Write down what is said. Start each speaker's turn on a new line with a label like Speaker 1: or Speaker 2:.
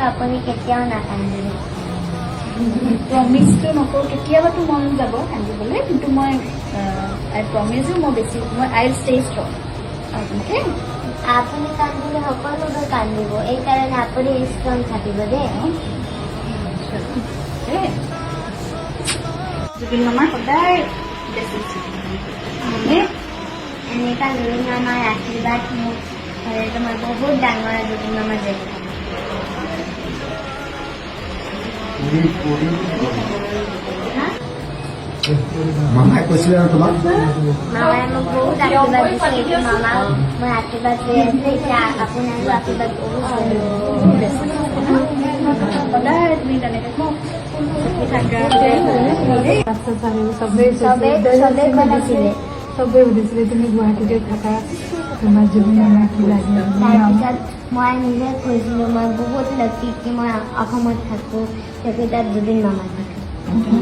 Speaker 1: আপুনি কেতিয়াও নাকান্দিব।
Speaker 2: প্ৰমিছটো নকৰোঁ, কেতিয়াবাতো মন যাব কান্দিবলৈ, কিন্তু মই আই প্ৰমিছো মই আই উইল ষ্টে ষ্ট্ৰং। অ'কে,
Speaker 1: আপুনি কান্দিলে সকলোবোৰ কান্দিব, এইকাৰণে আপুনি ষ্ট্ৰং থাকিব দেই।
Speaker 2: জুবিন মামাৰ সদায়
Speaker 1: এনেকুৱা জুবিন মামাৰ আশীৰ্বাদ মোক তোমাৰ বহুত ডাঙৰ জুবিন মামা যে
Speaker 3: মামাই কৈছিলে আৰু তোমাক
Speaker 1: মামাই মোক বহুত আশীৰ্বাদ দিছে। এইটো মামাক মই আশীৰ্বাদ লৈ আছোঁ। এতিয়া আপোনাৰো আশীৰ্বাদ বহুত
Speaker 2: সদায় তুমি তেনেকৈ
Speaker 4: চবে সুধিছিলে তুমি গুৱাহাটীতে থাকা, তোমাৰ জুবিন মামা কি লাগে?
Speaker 1: তাৰপিছত মই নিজে কৈছিলোঁ মই বহুত লাকি কি মই অসমত থাকোঁ, কিয়কি তাত জুবিন মামা থাকে।